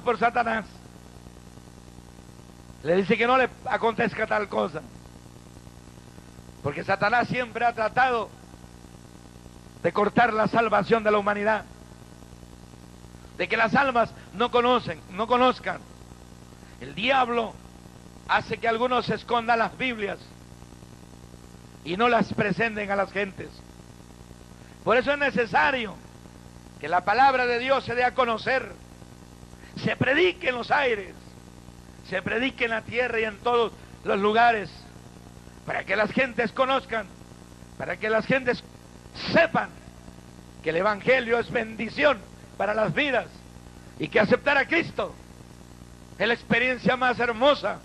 por Satanás. Le dice que no le acontezca tal cosa. Porque Satanás siempre ha tratado de cortar la salvación de la humanidad. De que las almas no conozcan. El diablo hace que algunos escondan las Biblias y no las presenten a las gentes. Por eso es necesario que la palabra de Dios se dé a conocer, se predique en los aires, se predique en la tierra y en todos los lugares, para que las gentes conozcan, para que las gentes sepan que el Evangelio es bendición para las vidas y que aceptar a Cristo es la experiencia más hermosa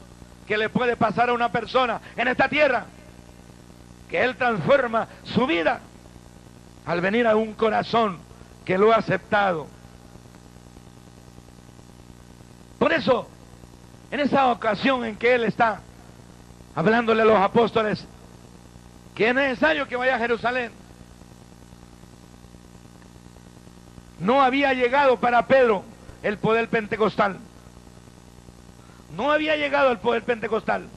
que le puede pasar a una persona en esta tierra, que Él transforma su vida al venir a un corazón que lo ha aceptado. Por eso, en esa ocasión en que Él está hablándole a los apóstoles que es necesario que vaya a Jerusalén, no había llegado para Pedro el poder pentecostal. No había llegado el poder pentecostal.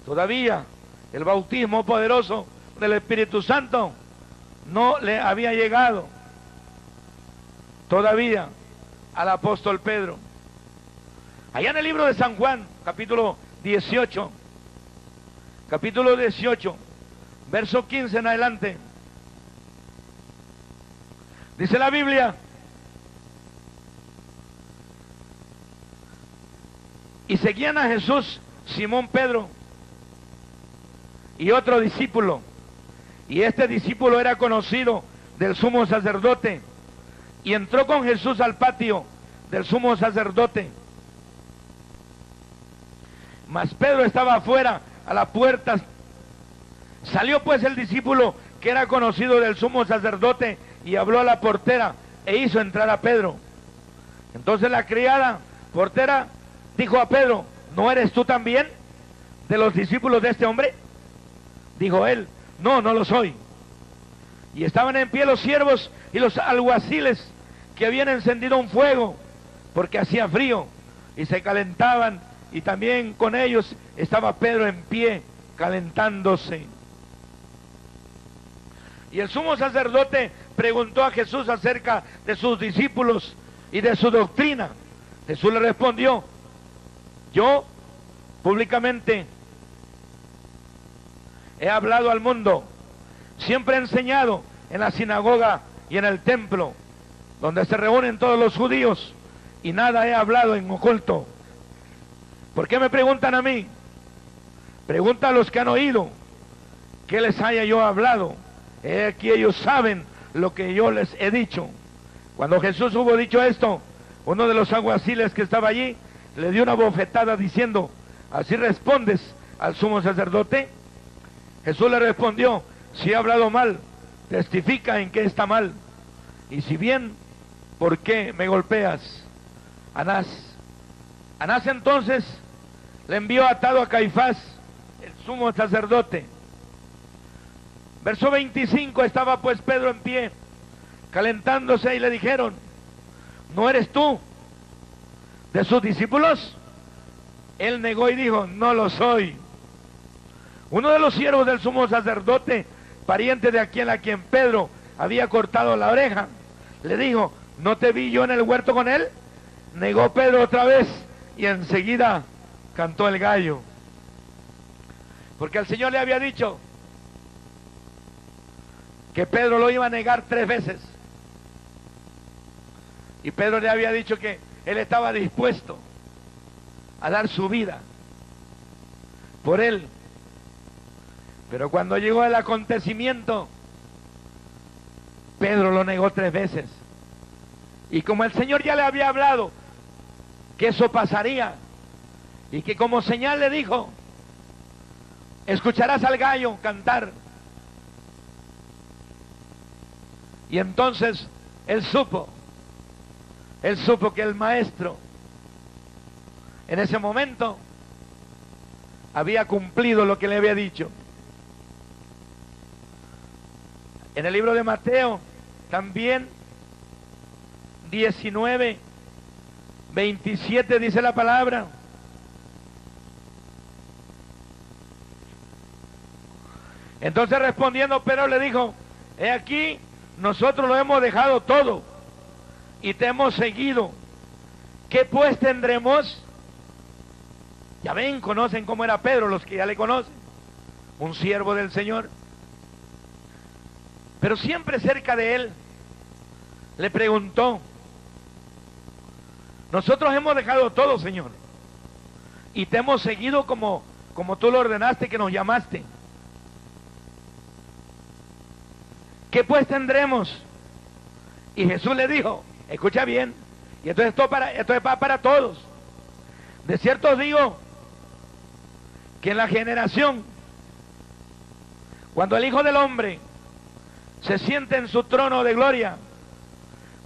Todavía el bautismo poderoso del Espíritu Santo no le había llegado todavía al apóstol Pedro. Allá en el libro de San Juan, capítulo 18, verso 15 en adelante, dice la Biblia: y seguían a Jesús Simón Pedro y otro discípulo, y este discípulo era conocido del sumo sacerdote, y entró con Jesús al patio del sumo sacerdote. Mas Pedro estaba afuera a la puerta. Salió pues el discípulo que era conocido del sumo sacerdote y habló a la portera e hizo entrar a Pedro. Entonces la criada portera dijo a Pedro: ¿no eres tú también de los discípulos de este hombre? Dijo él: no, no lo soy. Y estaban en pie los siervos y los alguaciles que habían encendido un fuego, porque hacía frío, y se calentaban, y también con ellos estaba Pedro en pie, calentándose. Y el sumo sacerdote preguntó a Jesús acerca de sus discípulos y de su doctrina. Jesús le respondió: yo públicamente he hablado al mundo, siempre he enseñado en la sinagoga y en el templo, donde se reúnen todos los judíos, y nada he hablado en oculto. ¿Por qué me preguntan a mí? Pregunta a los que han oído que les haya yo hablado. Aquí ellos saben lo que yo les he dicho. Cuando Jesús hubo dicho esto, uno de los alguaciles que estaba allí le dio una bofetada diciendo: ¿así respondes al sumo sacerdote? Jesús le respondió: si he hablado mal, testifica en qué está mal. Y si bien, ¿por qué me golpeas? Anás entonces le envió atado a Caifás, el sumo sacerdote. Verso 25: estaba pues Pedro en pie, calentándose, y le dijeron: ¿no eres tú de sus discípulos? Él negó y dijo: no lo soy. Uno de los siervos del sumo sacerdote, pariente de aquel a quien Pedro había cortado la oreja, le dijo: ¿no te vi yo en el huerto con él? Negó Pedro otra vez, y enseguida cantó el gallo. Porque el Señor le había dicho que Pedro lo iba a negar 3 veces. Y Pedro le había dicho que él estaba dispuesto a dar su vida por él. Pero cuando llegó el acontecimiento, Pedro lo negó 3 veces. Y como el Señor ya le había hablado que eso pasaría, y que como señal le dijo: escucharás al gallo cantar. Y entonces él supo que el maestro en ese momento había cumplido lo que le había dicho. En el libro de Mateo también 19, 27 dice la palabra. Entonces respondiendo Pedro le dijo: he aquí, nosotros lo hemos dejado todo y te hemos seguido. ¿Qué pues tendremos? Ya ven, conocen cómo era Pedro, los que ya le conocen. Un siervo del Señor. Pero siempre cerca de él le preguntó: nosotros hemos dejado todo, Señor, y te hemos seguido como tú lo ordenaste, que nos llamaste. ¿Qué pues tendremos? Y Jesús le dijo, escucha bien, y esto es para todos. De cierto os digo que en la generación, cuando el Hijo del Hombre se siente en su trono de gloria,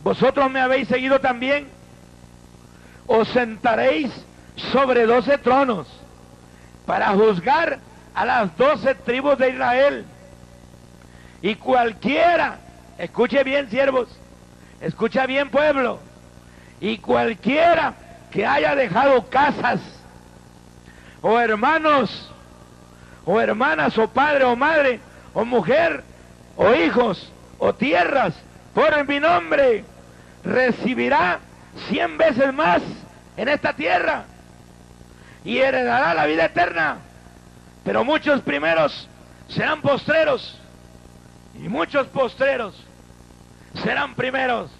vosotros me habéis seguido también. Os sentaréis sobre 12 tronos para juzgar a las 12 tribus de Israel. Y cualquiera, escuche bien, siervos, escucha bien, pueblo, y cualquiera que haya dejado casas, o hermanos, o hermanas, o padre, o madre, o mujer, o hijos, o tierras, por mi nombre, recibirá 100 veces más en esta tierra y heredará la vida eterna. Pero muchos primeros serán postreros y muchos postreros serán primeros.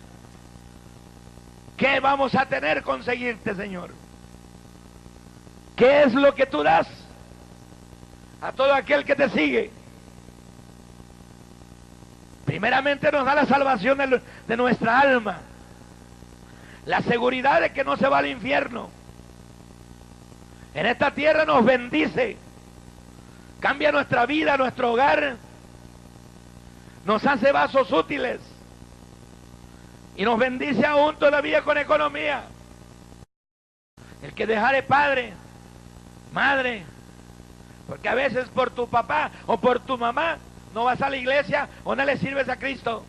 ¿Qué vamos a tener con seguirte, Señor? ¿Qué es lo que tú das a todo aquel que te sigue? Primeramente nos da la salvación de nuestra alma, la seguridad de que no se va al infierno. En esta tierra nos bendice, cambia nuestra vida, nuestro hogar, nos hace vasos útiles y nos bendice aún todavía con economía. El que dejare padre, madre, porque a veces por tu papá o por tu mamá no vas a la iglesia o no le sirves a Cristo,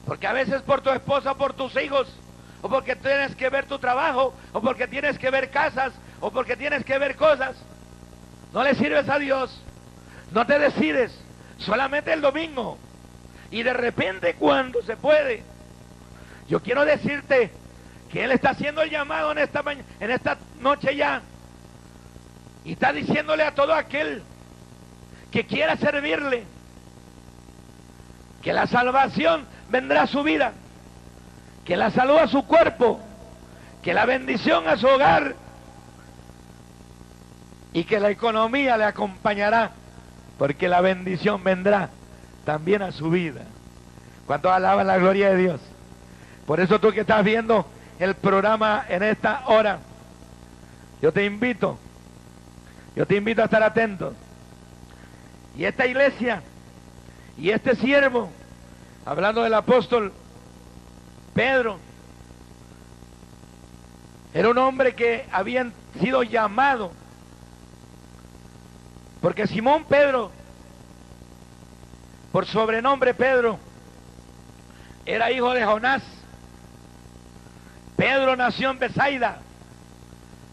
porque a veces por tu esposa o por tus hijos, o porque tienes que ver tu trabajo, o porque tienes que ver casas, o porque tienes que ver cosas, no le sirves a Dios, no te decides, solamente el domingo, y de repente cuando se puede. Yo quiero decirte que Él está haciendo el llamado en esta noche ya, y está diciéndole a todo aquel que quiera servirle, que la salvación vendrá a su vida, que la salud a su cuerpo, que la bendición a su hogar, y que la economía le acompañará, porque la bendición vendrá también a su vida. ¿Cuántos alaban la gloria de Dios? Por eso tú que estás viendo el programa en esta hora, yo te invito a estar atento. Y esta iglesia, y este siervo, hablando del apóstol Pedro, era un hombre que había sido llamado, porque Simón Pedro, por sobrenombre Pedro, era hijo de Jonás. Pedro nació en Betsaida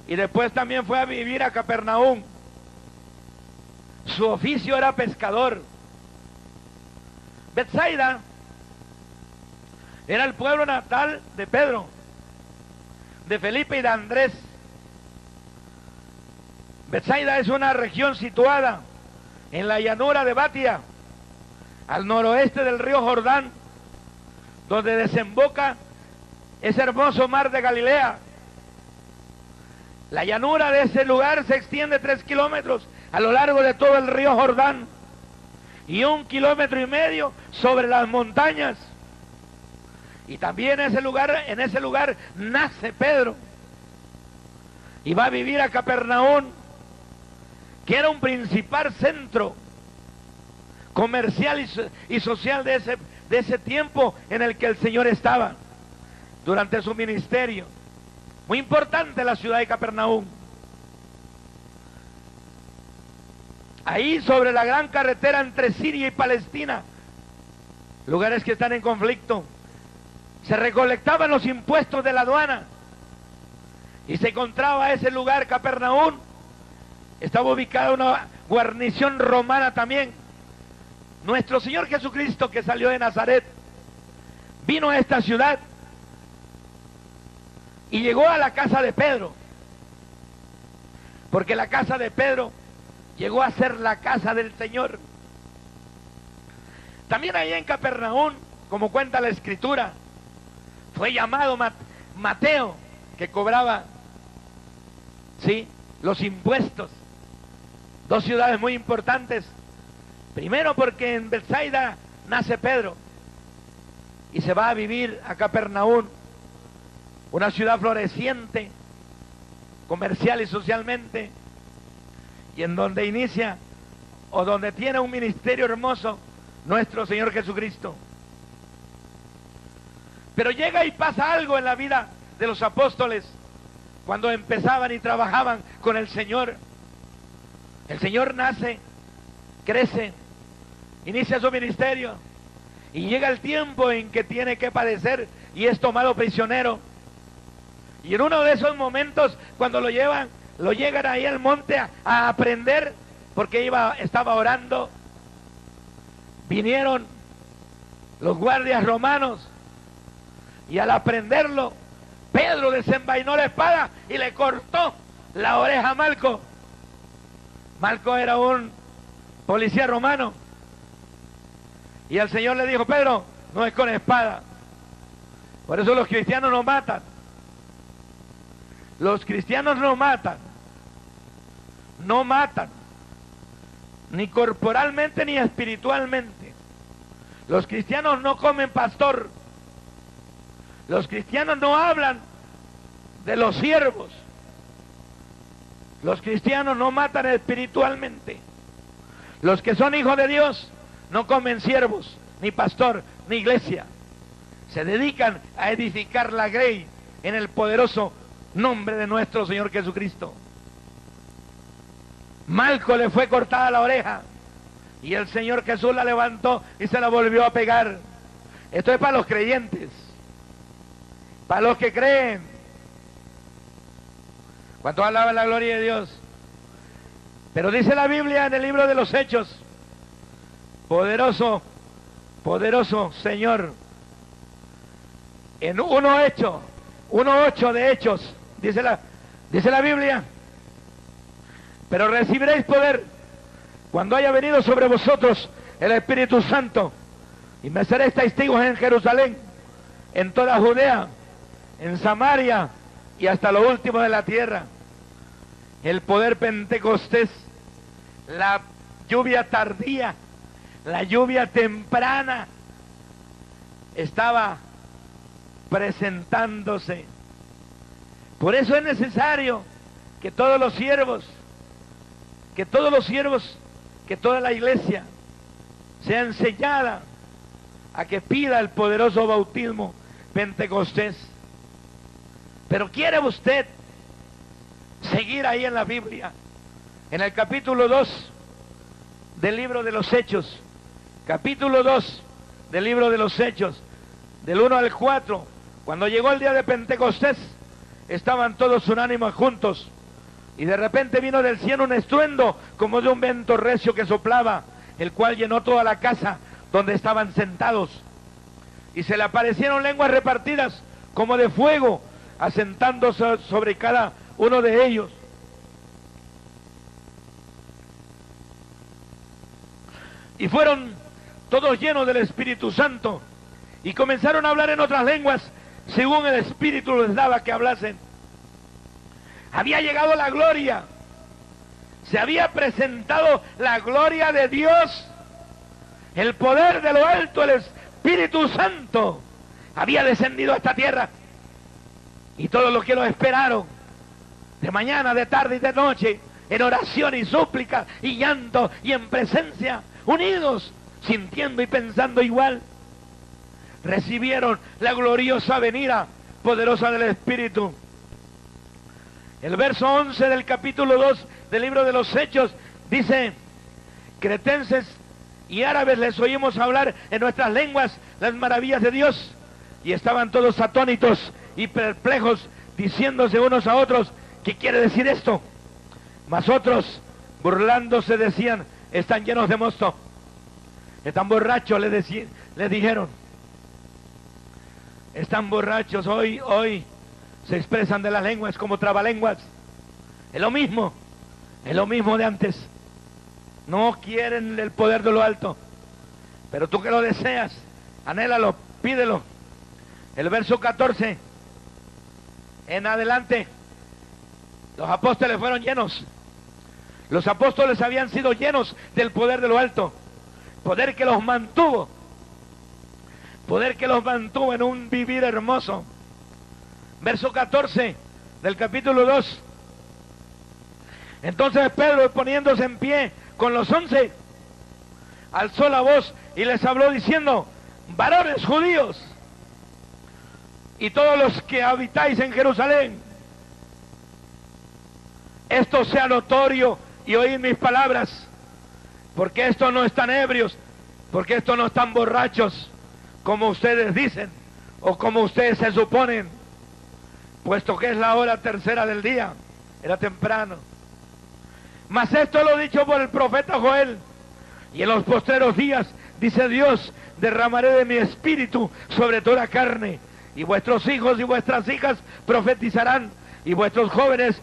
y después también fue a vivir a Capernaum. Su oficio era pescador. Betsaida era el pueblo natal de Pedro, de Felipe y de Andrés. Betsaida es una región situada en la llanura de Batia, al noroeste del río Jordán, donde desemboca ese hermoso mar de Galilea. La llanura de ese lugar se extiende 3 kilómetros a lo largo de todo el río Jordán y 1,5 kilómetros sobre las montañas. Y también en ese lugar nace Pedro y va a vivir a Capernaum, que era un principal centro comercial y social de ese tiempo en el que el Señor estaba durante su ministerio. Muy importante la ciudad de Capernaum. Ahí sobre la gran carretera entre Siria y Palestina, lugares que están en conflicto, se recolectaban los impuestos de la aduana Y se encontraba ese lugar, Capernaum, estaba ubicada una guarnición romana también. Nuestro Señor Jesucristo, que salió de Nazaret, vino a esta ciudad y llegó a la casa de Pedro, porque la casa de Pedro llegó a ser la casa del Señor. También ahí en Capernaum, como cuenta la Escritura, fue llamado Mateo, que cobraba, ¿sí?, los impuestos. Dos ciudades muy importantes. Primero porque en Betsaida nace Pedro y se va a vivir a Capernaum, una ciudad floreciente, comercial y socialmente, y en donde inicia o donde tiene un ministerio hermoso nuestro Señor Jesucristo. Pero llega y pasa algo en la vida de los apóstoles cuando empezaban y trabajaban con el Señor. El Señor nace, crece, inicia su ministerio y llega el tiempo en que tiene que padecer y es tomado prisionero. Y en uno de esos momentos, cuando lo llegan ahí al monte a aprender, porque estaba orando, vinieron los guardias romanos y al aprenderlo, Pedro desenvainó la espada y le cortó la oreja a Malco. Malco era un policía romano. Y el Señor le dijo: Pedro, no es con espada. Por eso los cristianos no matan. Los cristianos no matan. No matan. Ni corporalmente ni espiritualmente. Los cristianos no comen pastor. Los cristianos no hablan de los siervos. Los cristianos no matan espiritualmente. Los que son hijos de Dios no comen siervos, ni pastor, ni iglesia. Se dedican a edificar la grey en el poderoso nombre de nuestro Señor Jesucristo. Malco le fue cortada la oreja y el Señor Jesús la levantó y se la volvió a pegar. Esto es para los creyentes, para los que creen. ¿Cuántos alaban la gloria de Dios? Pero dice la Biblia en el libro de los Hechos: poderoso, poderoso Señor. En 1:8 de Hechos, dice la Biblia: pero recibiréis poder cuando haya venido sobre vosotros el Espíritu Santo, y me seréis testigos en Jerusalén, en toda Judea, en Samaria y hasta lo último de la tierra. El poder Pentecostés, la lluvia tardía, la lluvia temprana, estaba presentándose. Por eso es necesario que todos los siervos, que toda la iglesia sea enseñada a que pida el poderoso bautismo Pentecostés. Pero ¿quiere usted seguir ahí en la Biblia? En el capítulo 2 del libro de los Hechos, capítulo 2 del libro de los Hechos, del 1 al 4, cuando llegó el día de Pentecostés, estaban todos unánimes juntos, y de repente vino del cielo un estruendo como de un viento recio que soplaba, el cual llenó toda la casa donde estaban sentados, y se le aparecieron lenguas repartidas como de fuego, asentándose sobre cada uno de ellos. Y fueron todos llenos del Espíritu Santo y comenzaron a hablar en otras lenguas según el Espíritu les daba que hablasen. Había llegado la gloria, se había presentado la gloria de Dios, el poder de lo alto, el Espíritu Santo había descendido a esta tierra, y todos los que lo esperaron, de mañana, de tarde y de noche, en oración y súplica y llanto y en presencia, unidos, sintiendo y pensando igual, recibieron la gloriosa venida poderosa del Espíritu. El verso 11 del capítulo 2 del libro de los Hechos dice: cretenses y árabes les oímos hablar en nuestras lenguas las maravillas de Dios, y estaban todos atónitos y perplejos, diciéndose unos a otros, ¿qué quiere decir esto? Mas otros, burlándose, decían, están llenos de mosto, están borrachos, les dijeron. Están borrachos, hoy se expresan de las lenguas como trabalenguas. Es lo mismo de antes. No quieren el poder de lo alto, pero tú que lo deseas, anhélalo, pídelo. El verso 14 en adelante, los apóstoles fueron llenos. Los apóstoles habían sido llenos del poder de lo alto, poder que los mantuvo en un vivir hermoso. Verso 14 del capítulo 2. Entonces Pedro, poniéndose en pie con los 11, alzó la voz y les habló diciendo, varones judíos y todos los que habitáis en Jerusalén, esto sea notorio y oíd mis palabras, porque estos no están ebrios, porque estos no están borrachos, como ustedes dicen, o como ustedes se suponen, puesto que es la hora tercera del día, era temprano. Mas esto lo dicho por el profeta Joel, y en los postreros días, dice Dios, derramaré de mi espíritu sobre toda carne, y vuestros hijos y vuestras hijas profetizarán, y vuestros jóvenes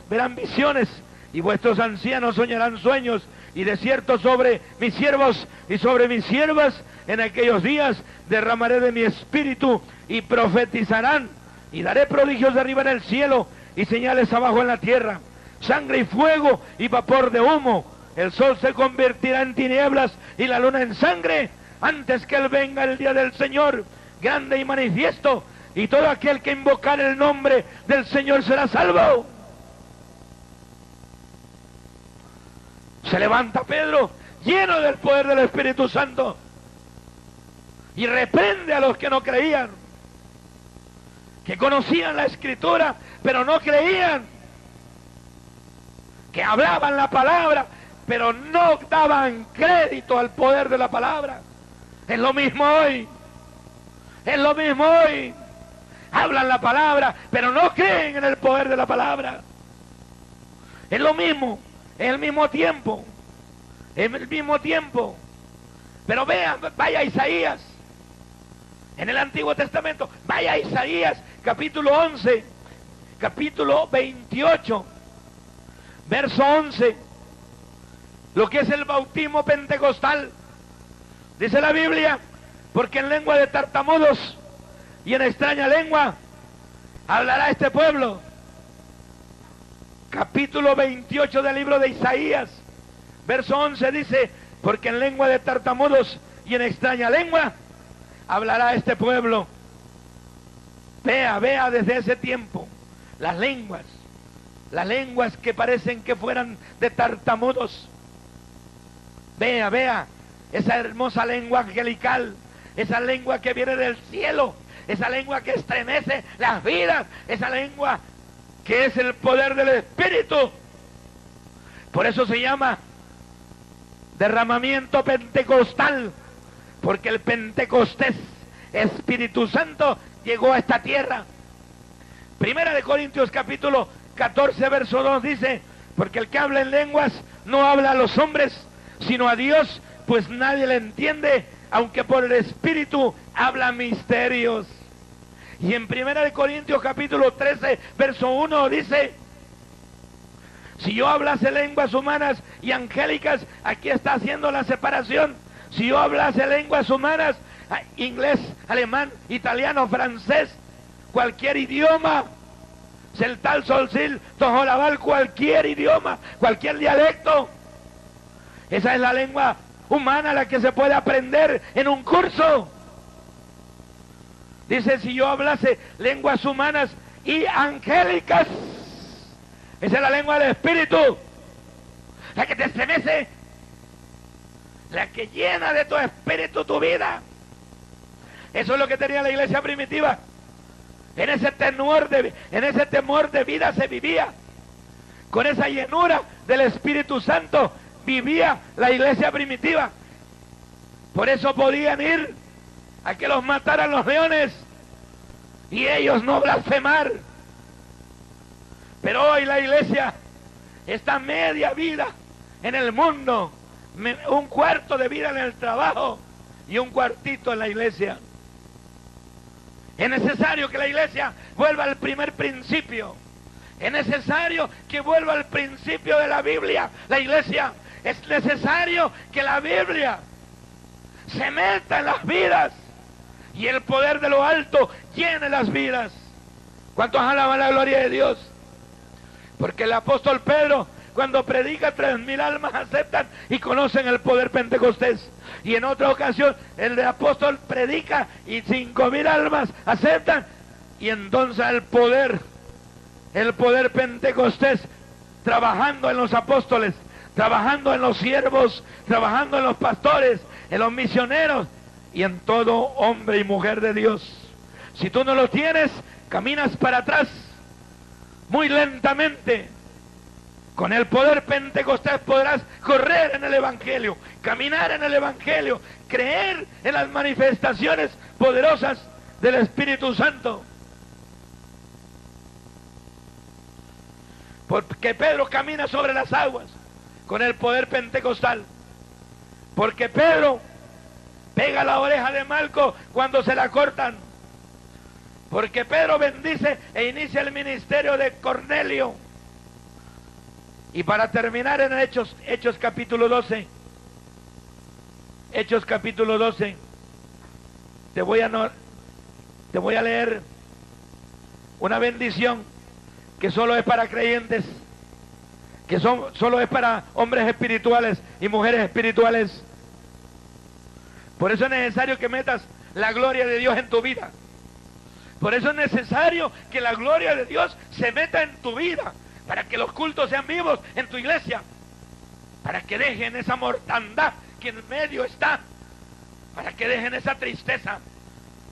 verán visiones, y vuestros ancianos soñarán sueños, y de cierto sobre mis siervos y sobre mis siervas en aquellos días derramaré de mi espíritu y profetizarán, y daré prodigios de arriba en el cielo y señales abajo en la tierra, sangre y fuego y vapor de humo. El sol se convertirá en tinieblas y la luna en sangre antes que él venga el día del Señor grande y manifiesto, y todo aquel que invocar el nombre del Señor será salvo. Se levanta Pedro lleno del poder del Espíritu Santo y reprende a los que no creían, que conocían la Escritura pero no creían, que hablaban la palabra pero no daban crédito al poder de la palabra. Es lo mismo hoy, es lo mismo hoy. Hablan la palabra pero no creen en el poder de la palabra. Es lo mismo, es el mismo tiempo, es el mismo tiempo. Pero vean, vaya a Isaías, en el Antiguo Testamento, vaya a Isaías, capítulo 11, capítulo 28, verso 11, lo que es el bautismo pentecostal. Dice la Biblia, porque en lengua de tartamudos y en extraña lengua hablará este pueblo. Capítulo 28 del libro de Isaías, verso 11 dice, porque en lengua de tartamudos y en extraña lengua hablará este pueblo. Vea desde ese tiempo las lenguas que parecen que fueran de tartamudos. Vea esa hermosa lengua angelical, esa lengua que viene del cielo, esa lengua que estremece las vidas, esa lengua que es el poder del Espíritu. Por eso se llama derramamiento pentecostal, porque el Pentecostés, Espíritu Santo, llegó a esta tierra. Primera de Corintios capítulo 14 verso 2 dice, porque el que habla en lenguas no habla a los hombres, sino a Dios, pues nadie le entiende, aunque por el Espíritu habla misterios. Y en Primera de Corintios capítulo 13 verso 1 dice, si yo hablase lenguas humanas y angélicas, aquí está haciendo la separación. Si yo hablase lenguas humanas, inglés, alemán, italiano, francés, cualquier idioma, celtal, solsil, tojolabal, cualquier idioma, cualquier dialecto, esa es la lengua humana, la que se puede aprender en un curso. Dice, si yo hablase lenguas humanas y angélicas, esa es la lengua del Espíritu, la que te estremece, la que llena de tu espíritu tu vida. Eso es lo que tenía la iglesia primitiva. En ese temor de vida se vivía. Con esa llenura del Espíritu Santo vivía la iglesia primitiva. Por eso podían ir a que los mataran los leones y ellos no blasfemar. Pero hoy la iglesia está media vida en el mundo, un cuarto de vida en el trabajo y un cuartito en la iglesia. Es necesario que la iglesia vuelva al primer principio. Es necesario que vuelva al principio de la Biblia. La iglesia, es necesario que la Biblia se meta en las vidas y el poder de lo alto llene las vidas. ¿Cuántos alaban la gloria de Dios? Porque el apóstol Pedro, cuando predica, 3,000 almas aceptan y conocen el poder pentecostés. Y en otra ocasión el apóstol predica y 5,000 almas aceptan. Y entonces el poder pentecostés, trabajando en los apóstoles, trabajando en los siervos, trabajando en los pastores, en los misioneros y en todo hombre y mujer de Dios. Si tú no lo tienes, caminas para atrás muy lentamente. Con el poder pentecostés podrás correr en el evangelio, caminar en el evangelio, creer en las manifestaciones poderosas del Espíritu Santo. Porque Pedro camina sobre las aguas con el poder pentecostal. Porque Pedro pega la oreja de Malco cuando se la cortan. Porque Pedro bendice e inicia el ministerio de Cornelio. Y para terminar en Hechos capítulo 12. Hechos capítulo 12. Te voy a leer una bendición que solo es para creyentes, que solo es para hombres espirituales y mujeres espirituales. Por eso es necesario que metas la gloria de Dios en tu vida. Por eso es necesario que la gloria de Dios se meta en tu vida, para que los cultos sean vivos en tu iglesia, para que dejen esa mortandad que en medio está, para que dejen esa tristeza,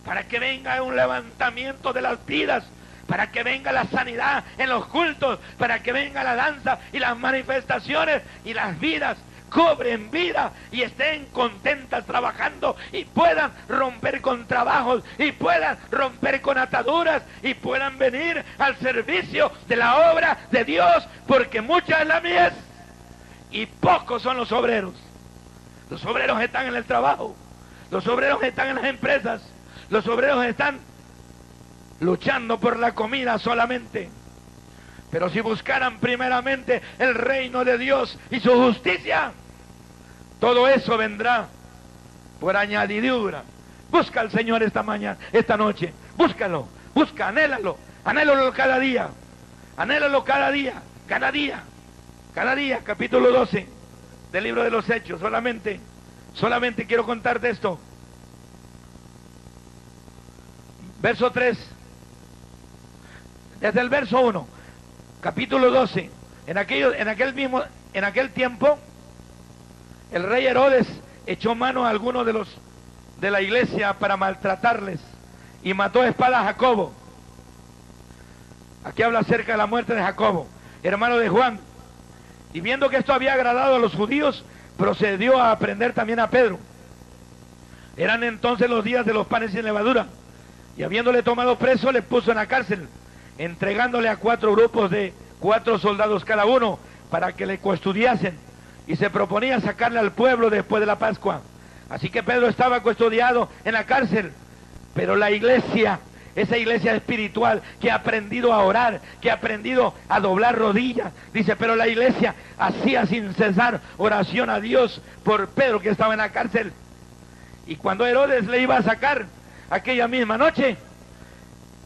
para que venga un levantamiento de las vidas, para que venga la sanidad en los cultos, para que venga la danza y las manifestaciones y las vidas cobren vida y estén contentas trabajando y puedan romper con trabajos y puedan romper con ataduras y puedan venir al servicio de la obra de Dios, porque mucha es la mies y pocos son los obreros. Los obreros están en el trabajo, los obreros están en las empresas, los obreros están luchando por la comida solamente. Pero si buscaran primeramente el reino de Dios y su justicia, todo eso vendrá por añadidura. Busca al Señor esta mañana, esta noche. Búscalo, anhélalo cada día. Anhélalo cada día. Capítulo 12 del libro de los Hechos. Solamente quiero contarte esto. Verso 3. Desde el verso 1. Capítulo 12. En aquel tiempo, el rey Herodes echó mano a algunos de la iglesia para maltratarles y mató a espada a Jacobo. Aquí habla acerca de la muerte de Jacobo, hermano de Juan. Y viendo que esto había agradado a los judíos, procedió a prender también a Pedro. Eran entonces los días de los panes sin levadura. Y habiéndole tomado preso, le puso en la cárcel, entregándole a 4 grupos de 4 soldados cada uno, para que le custodiasen. Y se proponía sacarle al pueblo después de la Pascua. Así que Pedro estaba custodiado en la cárcel. Pero la iglesia, esa iglesia espiritual que ha aprendido a orar, que ha aprendido a doblar rodillas, dice, pero la iglesia hacía sin cesar oración a Dios por Pedro, que estaba en la cárcel. Y cuando Herodes le iba a sacar aquella misma noche,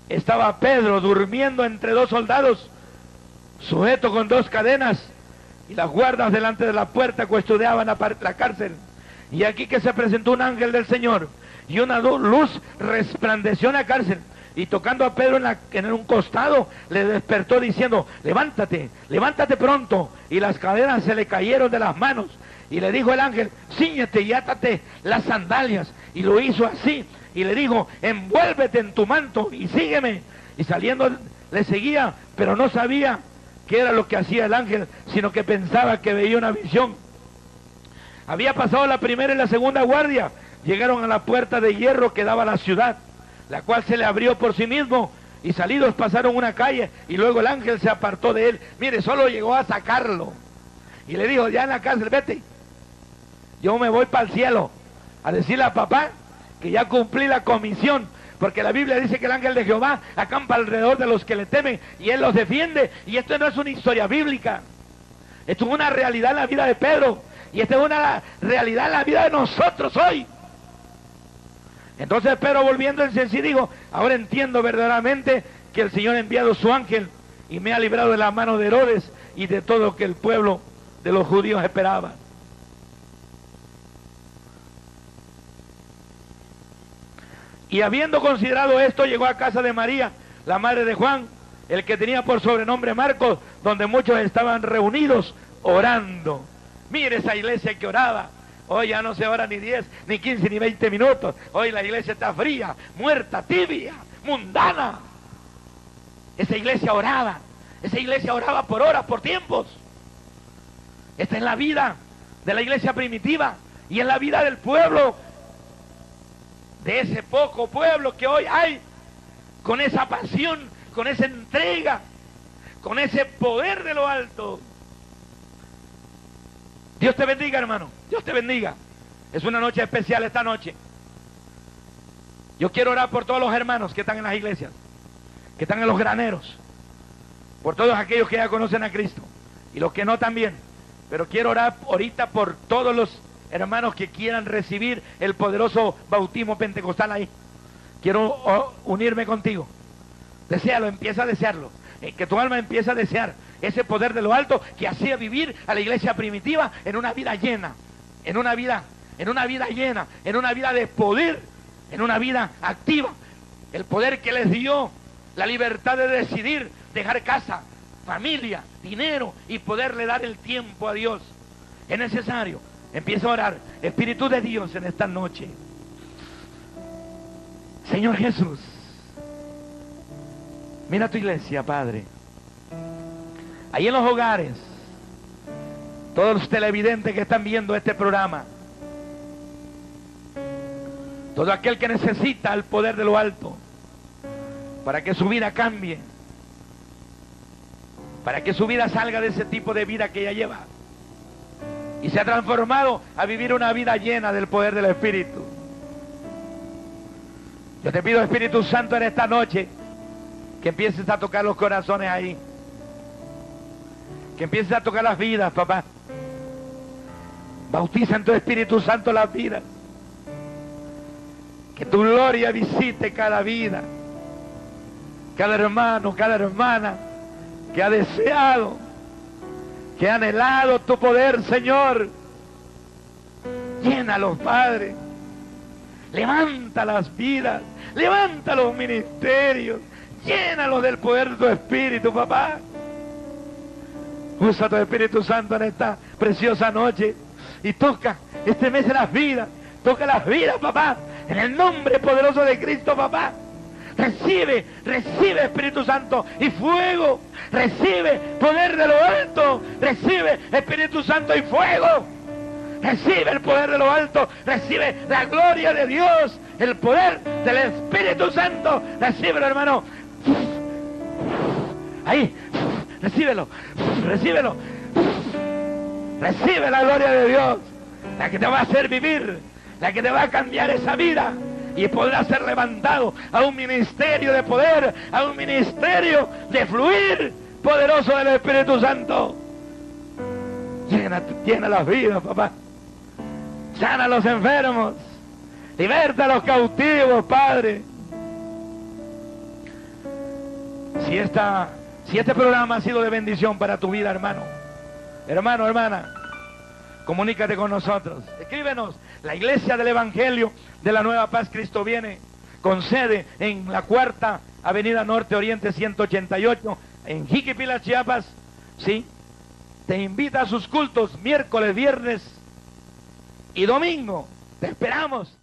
estaba Pedro durmiendo entre 2 soldados, sujeto con 2 cadenas, y las guardas delante de la puerta custodiaban la cárcel. Y aquí que se presentó un ángel del Señor, y una luz resplandeció en la cárcel, y tocando a Pedro en un costado, le despertó diciendo, levántate pronto. Y las cadenas se le cayeron de las manos, y le dijo el ángel, cíñete y átate las sandalias. Y lo hizo así, y le dijo, envuélvete en tu manto y sígueme. Y saliendo le seguía, pero no sabía qué era lo que hacía el ángel, sino que pensaba que veía una visión. Había pasado la primera y la segunda guardia, llegaron a la puerta de hierro que daba a la ciudad, la cual se le abrió por sí mismo, Y salidos pasaron una calle y luego el ángel se apartó de él. Mire, solo llegó a sacarlo. Y le dijo, ya en la cárcel, vete. Yo me voy para el cielo a decirle a papá que ya cumplí la comisión. Porque la Biblia dice que el ángel de Jehová acampa alrededor de los que le temen y él los defiende. Y esto no es una historia bíblica. Esto es una realidad en la vida de Pedro. Y esta es una realidad en la vida de nosotros hoy. Entonces Pedro, volviendo en sí, dijo, ahora entiendo verdaderamente que el Señor ha enviado su ángel y me ha librado de la mano de Herodes y de todo lo que el pueblo de los judíos esperaba. Y habiendo considerado esto, llegó a casa de María, la madre de Juan, el que tenía por sobrenombre Marcos, donde muchos estaban reunidos orando. Mire esa iglesia que oraba. Hoy ya no se ora ni 10, ni 15, ni 20 minutos. Hoy la iglesia está fría, muerta, tibia, mundana. Esa iglesia oraba. Esa iglesia oraba por horas, por tiempos. Esta es la vida de la iglesia primitiva y en la vida del pueblo, de ese poco pueblo que hoy hay, con esa pasión, con esa entrega, con ese poder de lo alto. Dios te bendiga, hermano. Dios te bendiga. Es una noche especial esta noche. Yo quiero orar por todos los hermanos que están en las iglesias, que están en los graneros, por todos aquellos que ya conocen a Cristo y los que no también. Pero quiero orar ahorita por todos los hermanos que quieran recibir el poderoso bautismo pentecostal ahí. Quiero unirme contigo. Deséalo, empieza a desearlo. Que tu alma empiece a desear ese poder de lo alto que hacía vivir a la iglesia primitiva en una vida llena, en una vida llena, en una vida de poder, en una vida activa. El poder que les dio la libertad de decidir dejar casa, familia, dinero y poderle dar el tiempo a Dios. Es necesario. Empieza a orar. Espíritu de Dios en esta noche. Señor Jesús, mira tu iglesia, Padre. Ahí en los hogares, todos los televidentes que están viendo este programa, todo aquel que necesita el poder de lo alto para que su vida cambie, para que su vida salga de ese tipo de vida que ella lleva y se ha transformado a vivir una vida llena del poder del Espíritu. Yo te pido, Espíritu Santo, en esta noche que empieces a tocar los corazones ahí, que empieces a tocar las vidas, papá. Bautiza en tu Espíritu Santo las vidas, que tu gloria visite cada vida, cada hermano, cada hermana que ha deseado, que ha anhelado tu poder, Señor. Llénalos, Padre. Levanta las vidas, levanta los ministerios, llénalos del poder de tu Espíritu, papá. Usa tu Espíritu Santo en esta preciosa noche y toca este mes de las vidas. Toca las vidas, papá, en el nombre poderoso de Cristo, papá. Recibe, recibe Espíritu Santo y fuego. Recibe poder de lo alto. Recibe Espíritu Santo y fuego. Recibe el poder de lo alto. Recibe la gloria de Dios. El poder del Espíritu Santo. Recíbelo, hermano. Ahí. Recíbelo. Recíbelo. Recibe la gloria de Dios. La que te va a hacer vivir. La que te va a cambiar esa vida. Y podrás ser levantado a un ministerio de poder, a un ministerio de fluir poderoso del Espíritu Santo. Llena las vidas, papá. Sana a los enfermos. Liberta a los cautivos, Padre. Si este programa ha sido de bendición para tu vida, hermano, hermana, comunícate con nosotros. Escríbenos. La Iglesia del Evangelio de la Nueva Paz Cristo Viene, con sede en la 4ª Avenida Norte Oriente 188, en Jiquipila, Chiapas. ¿Sí? Te invita a sus cultos miércoles, viernes y domingo. Te esperamos.